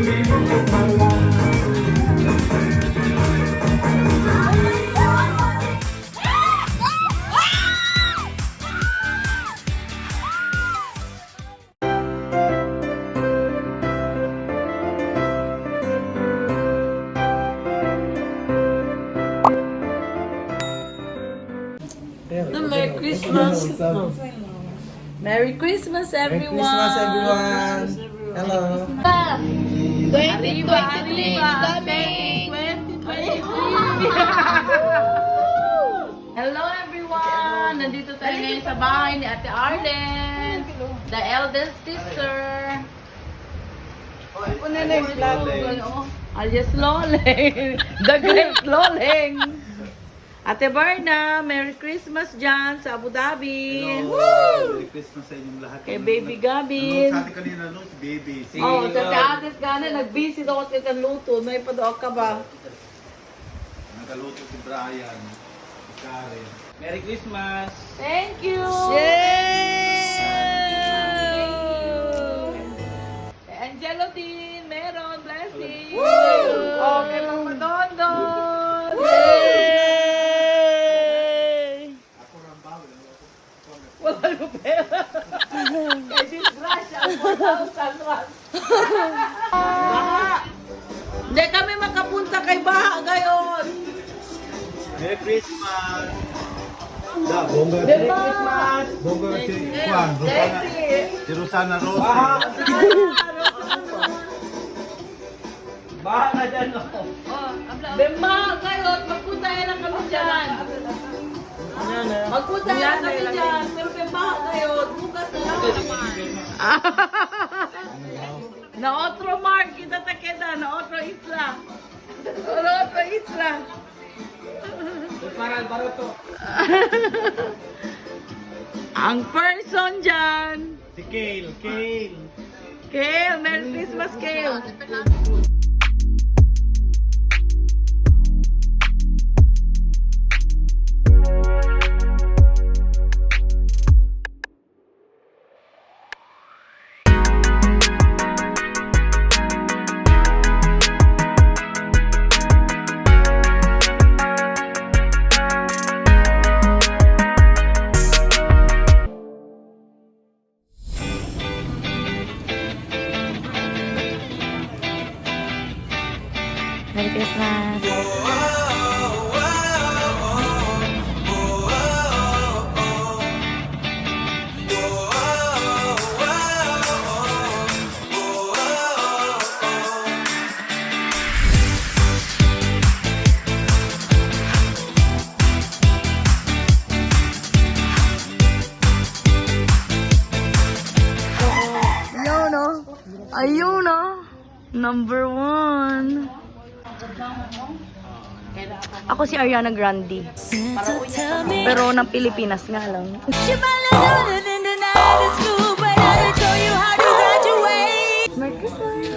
Merry Christmas. Merry Christmas, everyone. Merry Christmas, everyone. Hello. 2023 coming. 2023. Hello, everyone. Nandito tayo ngayon sa bahay ni Ate Arlen, the eldest sister. Alias Loleng. The great Loleng. Ate Barna, Merry Christmas dyan sa Abu Dhabi. Merry Christmas sa inyong lahat. Kay Baby Gabin. Sa atin kanina, no? Si Baby. Oh, sa atin ka na, nag-visit ako at kakaluto. May padook ka ba? Nakaluto si Brian. Si Karen. Merry Christmas. Thank you! Yay! Kay Angelo din, meron, blessing. Woo! Oh, kay Mama Dondon. Yay! Wala ko pera. Kay disgrasya, 4,000 wan. Hindi kami makapunta kay Baha ngayon. Merry Christmas! Da, bongga. Merry Christmas! Bongga si Juan. Rosana. Si Rosana Rose. Baha na dyan, no? Bemba, ngayon, magpunta na kami dyan. Magpunta na kami dyan. Pero Bemba, ngayon, bukas na lang naman. Na otro mark, kita takeda, na otro isla. Na otro isla. Para to. Ang person dyan. Si Kale. Kale. Kale, Merry Christmas, Kale. Merry Christmas. Ayun no. Number 1. Ako si Ariana Grande. Pero ng Pilipinas nga lang. Merry Christmas!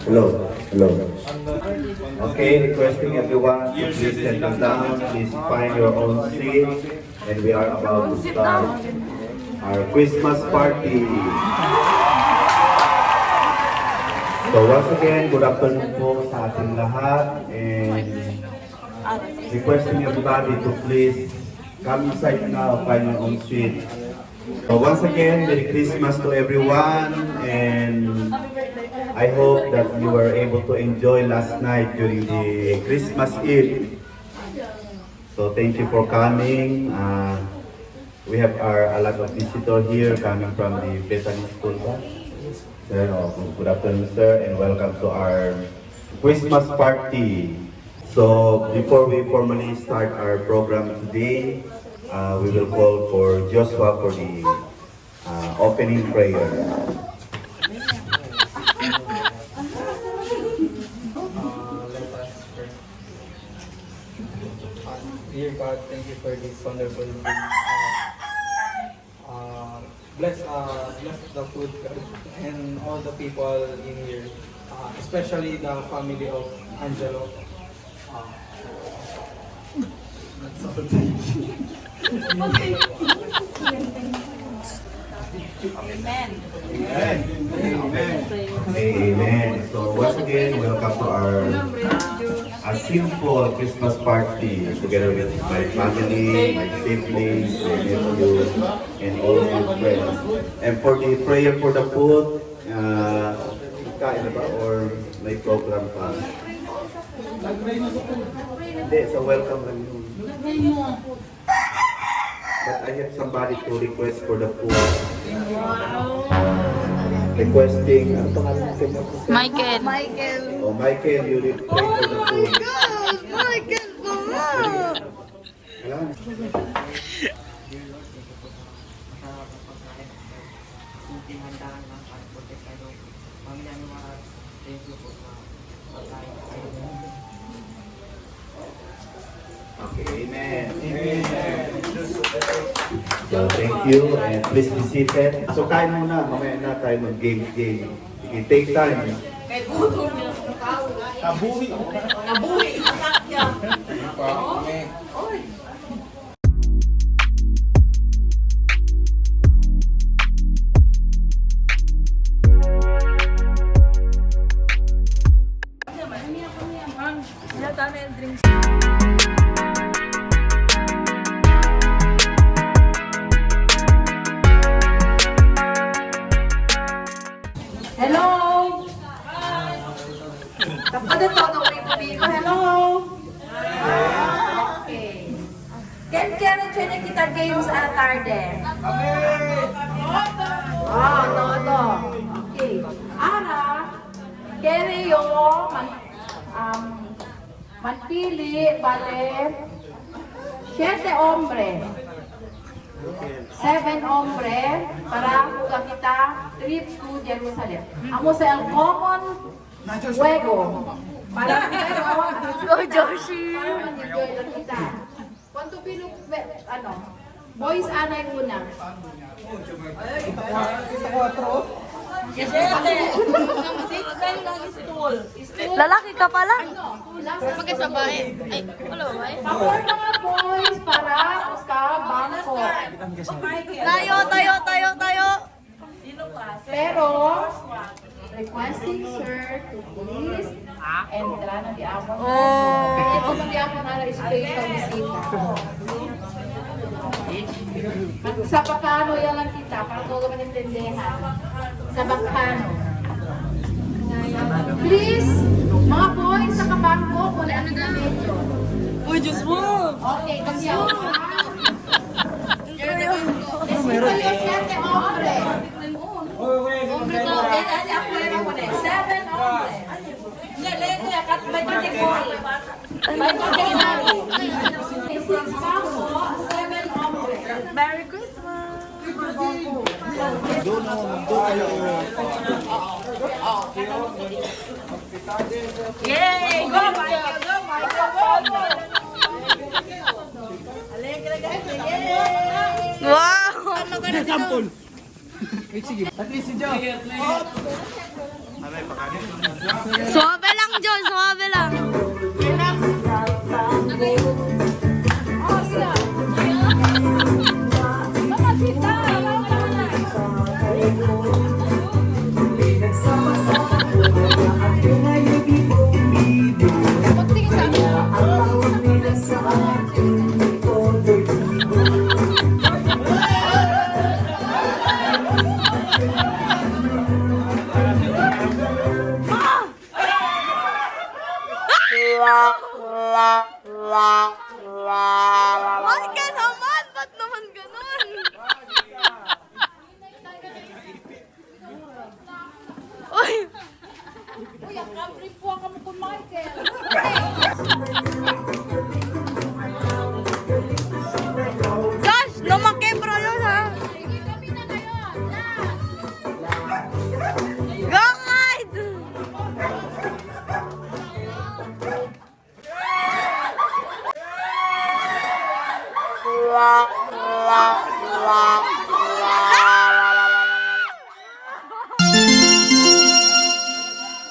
Hello, hello. Okay, requesting everyone to please settle down. Please find your own seat. And we are about to start our Christmas party. So once again, good afternoon po sa ating lahat. And requesting everybody to please come inside now, find your own seat. So once again, Merry Christmas to everyone, and I hope that you were able to enjoy last night during the Christmas Eve. So thank you for coming. We have a lot of visitors here coming from the Bethany School. Sir, good afternoon, sir, and welcome to our Christmas party. So before we formally start our program today, we will call for Joshua for the opening prayer. Dear God, thank you for this wonderful day. Bless the food and all the people in here, especially the family of Angelo. That's all. Amen. Amen. Amen. Amen. So again, welcome to our a simple Christmas party together with my family, my siblings, my nephew, and all of my friends. And for the prayer for the food, kain na ba or may program pa? Hindi, so welcome lang yun. But I have somebody to request for the food. Requesting, ano pangalan natin? Michael. Oh, Michael, you will pray for the food. Michael, mama! Alam. Okay, amen. So, thank you and please be seated. So, kain muna. Mamaya na tayo mag-game. Sige, take time. Hello! Kapag ito, nung hello! Okay. Ken kita games a la tarde. Todo. Okay. Ara, kere yo manpili, bale, 7 hombre. 7 hombre para juga kita trip to Jerusalem. Amo sa el common juego. Para Go, Joshi! enjoy lang kita. Kwanto pilo, boys anay muna. Lalaki ka pala? Bakit babae? Ay, wala babae? Pabor mga boys para sa bangko. Tayo! Pero, requesting sir to please entra na di ako. Ito na di ako na special visita. Sa Bacano yan lang kita, para todo manintindihan. Sa Bacano. Please, mga boys sa kabangko, wala ang medyo. Uy, Diyos mo! Okay, kamyaw. Meron eh. 7 hombre. Hombre to, kaya ako lang ako na. 7 hombre. Hindi, lento yan, kat may kategory. May kategory. 6 bangko, 7 hombre. Merry Christmas! Yay! Go, Michael! Go, Michael! Go! Alegre, guys! Yay! Wow! Ano ka na dito? Suwabe lang, John! Suwabe lang! Oh, sila! Mga sita! Pagtingin sa Ay, ka naman! Ba't naman ganun? Uy! Uy, ang country po ako mo kung Michael. Josh! Lumaki bro yun ha! Sige, kami na ngayon. Go, Mike!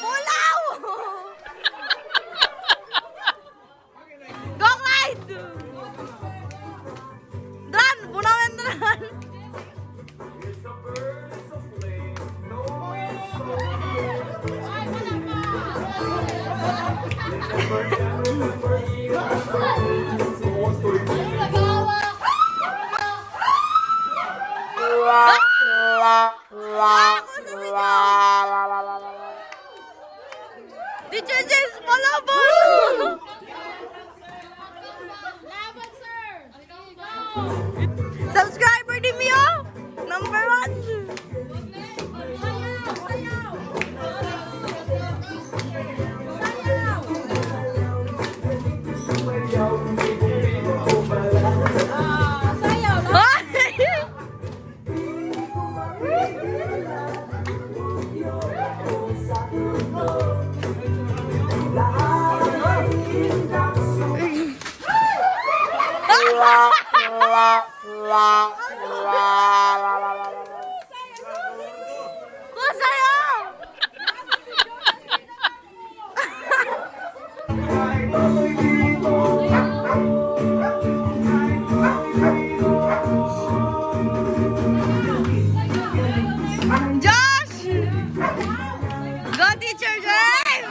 Pulaw! Go, Clyde! Dan! Punawin na Dan! Subscriber ni Mio! Number 1! Kusayo! Josh! Go, teacher James!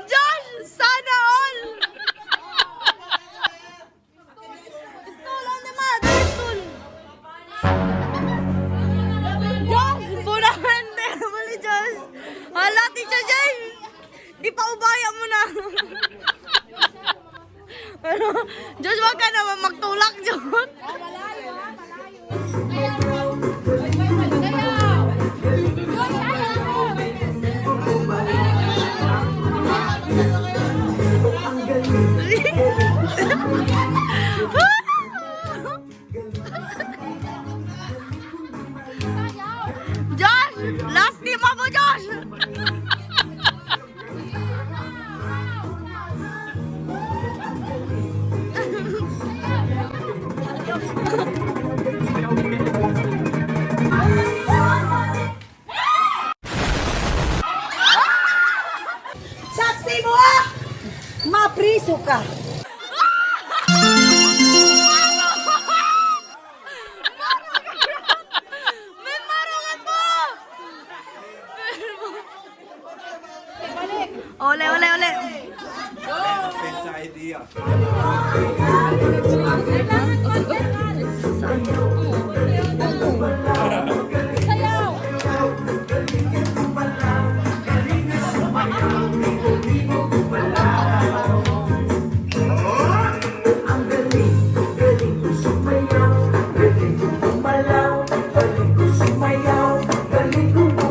Josh, sana all! Stool on naman! Stool! Josh, bunahan na naman ni Josh! Hala, teacher James! Di pa ubaya mo na! Ano? Josh, wag ka naman magtulak, Josh! Josh! Last team mo, Josh! Saksi mo! Mapriso ka! May marungan mo! Ole, ole, ole!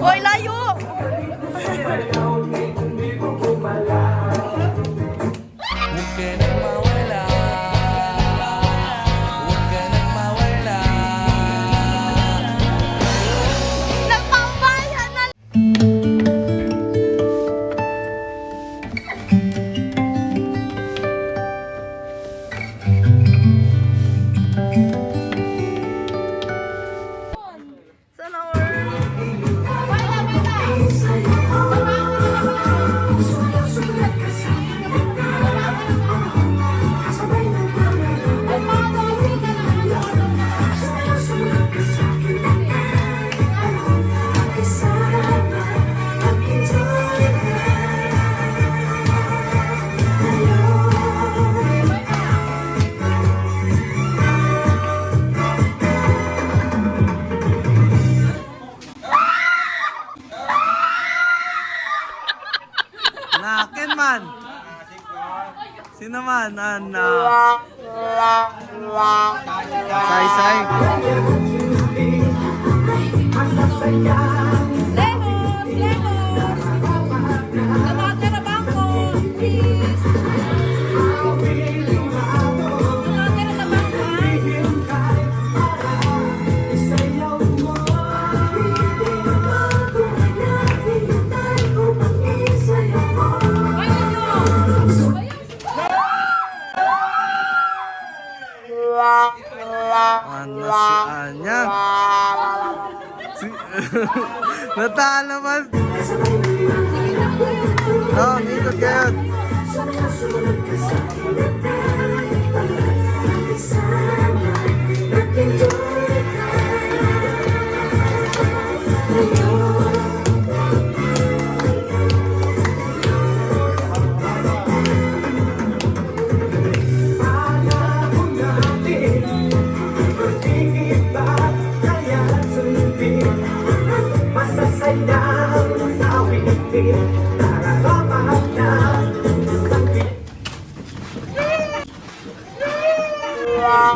Oy, layo! Nagpaubayan na! Sana all. Nakin man! Sino man? Say-say. Lemos! Lemos! Kamagka na bangko! Please! Kamagka na bangko! Ano si Anya? Natalo man! Oh, dito kayo!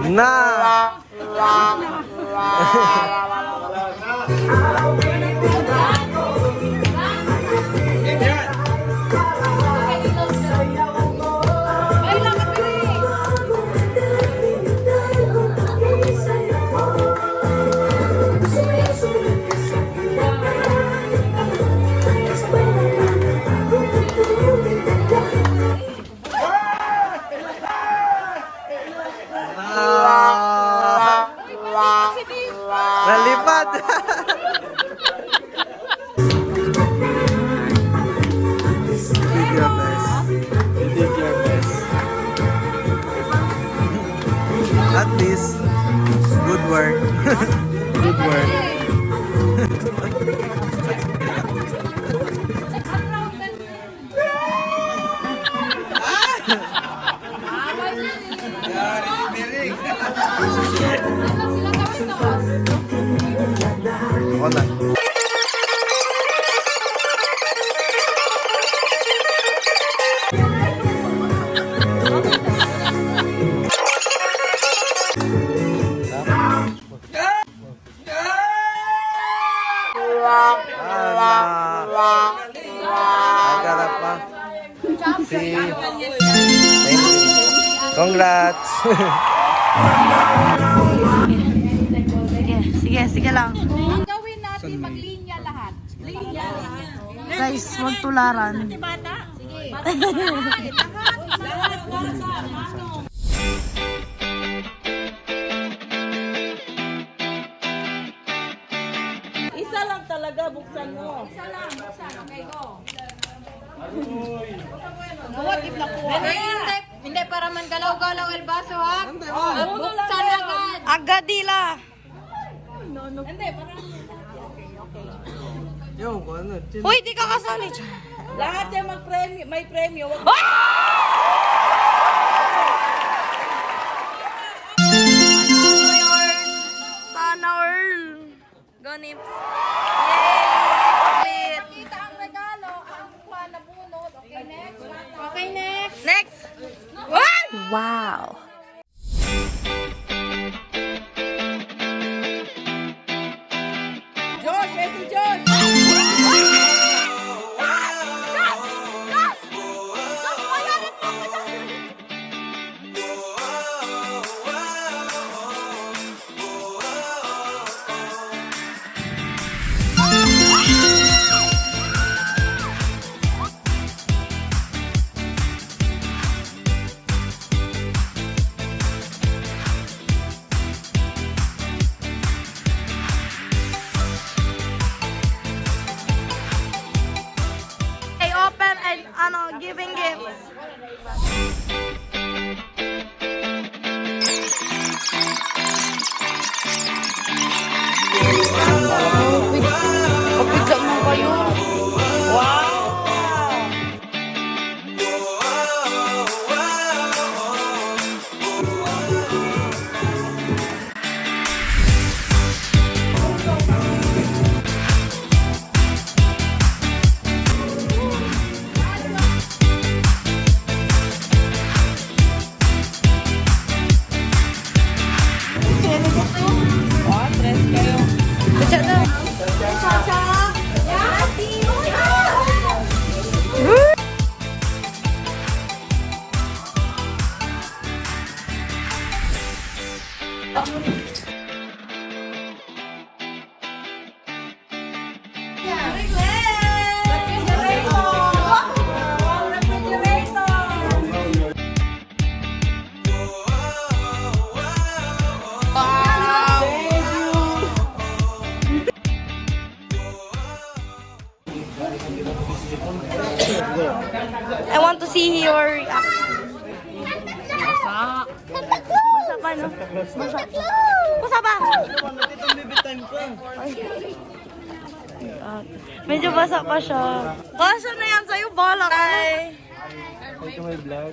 Na! Nalipad! You did your best. You did your best. At least, good work. Good work. Ako na. Nagarap pa. Si... Thank you. Congrats! Sige lang. Ang gawin natin, maglinya lahat. Linya. Guys, huwag tularan. Sige. Lahat. Para sa ano. Isa lang talaga, buksan mo. Isa lang. Okay, go. Hindi para man galaw-galaw el baso ha. Buksan agad. Agadila. Hindi, para Yung, ano? Uy, di ka kasali. Lahat yan mag-premyo, may premyo. Sana Earl. Go, Nips. Yay! kita ang regalo, ang kuha na bunot. Okay, next. Okay, next. Next. What? Wow. Josh, si Josh. They open and giving gifts. Kapigla mo kayo. Wow! Baca daw. I want to see your reaction. Basa pa, no? Basa pa! Ay. Medyo basa pa siya. Kasha na yan sa'yo, balak mo. Ito may vlog.